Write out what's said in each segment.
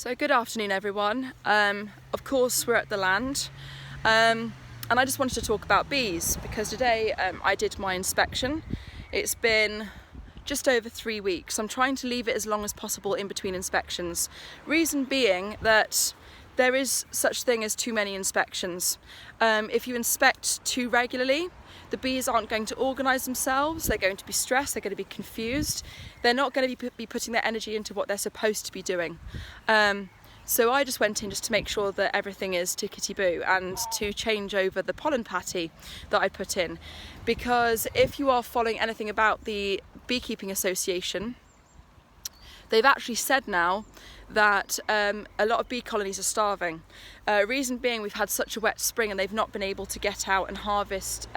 So good afternoon everyone. Of course we're at the land and I just wanted to talk about bees because today I did my inspection. It's been just over 3 weeks. I'm trying to leave it as long as possible in between inspections. Reason being that there is such thing as too many inspections. If you inspect too regularly, the bees aren't going to organise themselves, they're going to be stressed, they're going to be confused, they're not going to be putting their energy into what they're supposed to be doing. So I just went in just to make sure that everything is tickety-boo and to change over the pollen patty that I put in. Because if you are following anything about the Beekeeping Association, they've actually said now that a lot of bee colonies are starving. Reason being, we've had such a wet spring and they've not been able to get out and harvest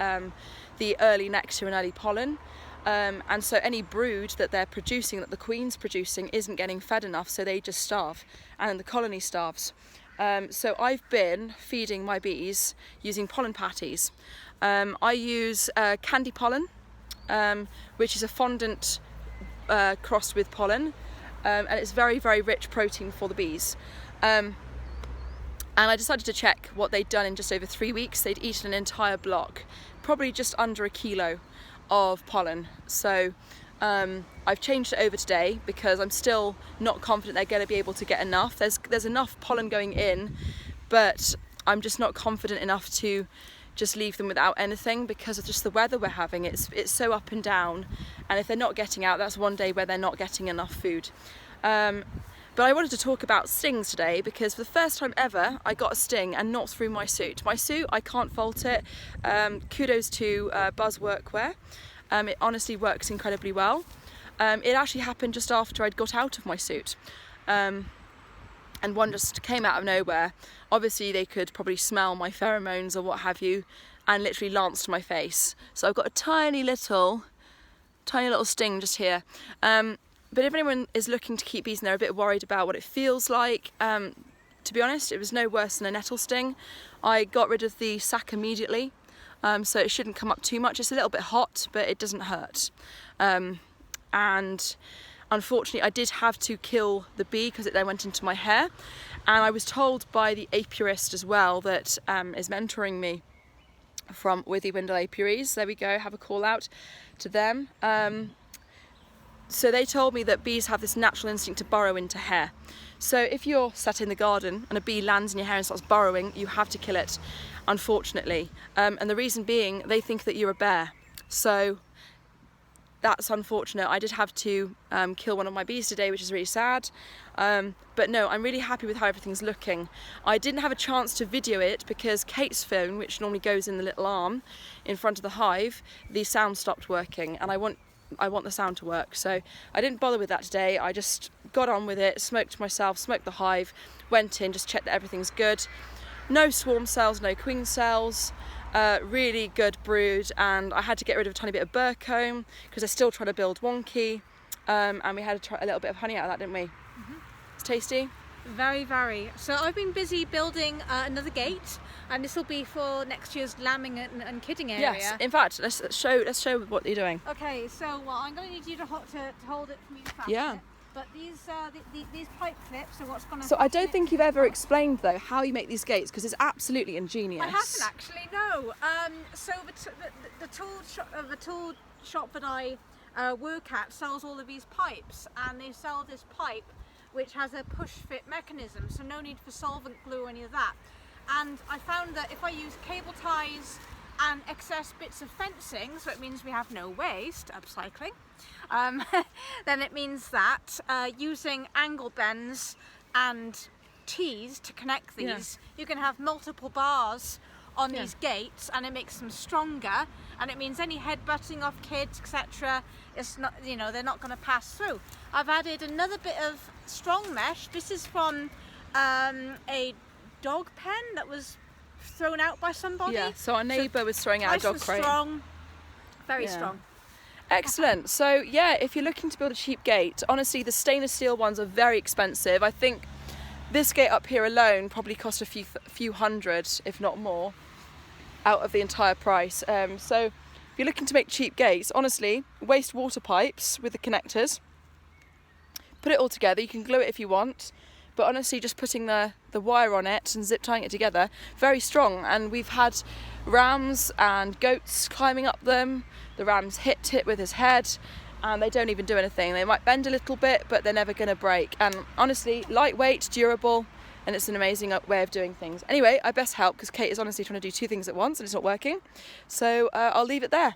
the early nectar and early pollen. And so any brood that they're producing, that the queen's producing, isn't getting fed enough, so they just starve, and the colony starves. So I've been feeding my bees using pollen patties. I use candy pollen, which is a fondant crossed with pollen. And it's very, very rich protein for the bees. And I decided to check what they'd done in just over 3 weeks. They'd eaten an entire block, probably just under 1 kilo of pollen. So I've changed it over today because I'm still not confident they're going to be able to get enough. There's enough pollen going in, but I'm just not confident enough to just leave them without anything because of just the weather we're having. It's so up and down, and if they're not getting out, that's one day where they're not getting enough food. But I wanted to talk about stings today because for the first time ever I got a sting, and not through my suit. My suit, I can't fault it. Kudos to Buzz Workwear. It honestly works incredibly well. It actually happened just after I'd got out of my suit. And one just came out of nowhere. Obviously they could probably smell my pheromones or what have you, and literally lanced my face. So I've got a tiny little sting just here. But if anyone is looking to keep bees and they're a bit worried about what it feels like, to be honest, it was no worse than a nettle sting. I got rid of the sac immediately, so it shouldn't come up too much. It's a little bit hot, but it doesn't hurt. And unfortunately, I did have to kill the bee because it then went into my hair. And I was told by the apiarist as well that is mentoring me from Withy Windle Apiaries. There we go, have a call out to them. So they told me that bees have this natural instinct to burrow into hair. So if you're sat in the garden and a bee lands in your hair and starts burrowing, you have to kill it, unfortunately. And the reason being, they think that you're a bear. So that's unfortunate. I did have to kill one of my bees today, which is really sad. But no, I'm really happy with how everything's looking. I didn't have a chance to video it because Kate's phone, which normally goes in the little arm in front of the hive, the sound stopped working, and I want the sound to work. So I didn't bother with that today. I just got on with it, smoked myself, smoked the hive, went in, just checked that everything's good. No swarm cells, no queen cells. Really good brood, and I had to get rid of a tiny bit of burr comb because they're still trying to build wonky, and we had to try a little bit of honey out of that, didn't we? Mm-hmm. It's tasty. Very, very. So I've been busy building another gate, and this will be for next year's lambing and kidding area. Yes. In fact, let's show what you're doing. Okay. So I'm going to need you to hold it for me to fasten. Yeah. But these pipe clips are what's going to. So I don't think you've ever explained though how you make these gates, because it's absolutely ingenious. I haven't actually. No. So the tool shop that I work at sells all of these pipes, and they sell this pipe which has a push fit mechanism, so no need for solvent glue or any of that. And I found that if I use cable ties and excess bits of fencing, so it means we have no waste, upcycling, then it means that using angle bends and T's to connect these, you can have multiple bars on these gates, and it makes them stronger, and it means any headbutting off kids, etc., it's not, they're not going to pass through. I've added another bit of strong mesh. This is from a dog pen that was thrown out by somebody. Yeah, so our neighbour was throwing out a dog crate. Strong, very strong. Excellent. So yeah, if you're looking to build a cheap gate, honestly the stainless steel ones are very expensive. I think this gate up here alone probably cost a few hundred, if not more, out of the entire price. So if you're looking to make cheap gates, honestly, waste water pipes with the connectors, put it all together. You can glue it if you want, but honestly just putting the wire on it and zip tying it together, very strong. And we've had rams and goats climbing up them. The ram's hit with his head and they don't even do anything. They might bend a little bit, but they're never going to break. And honestly, lightweight, durable, and it's an amazing way of doing things. Anyway, I best help because Kate is honestly trying to do two things at once and it's not working. So I'll leave it there.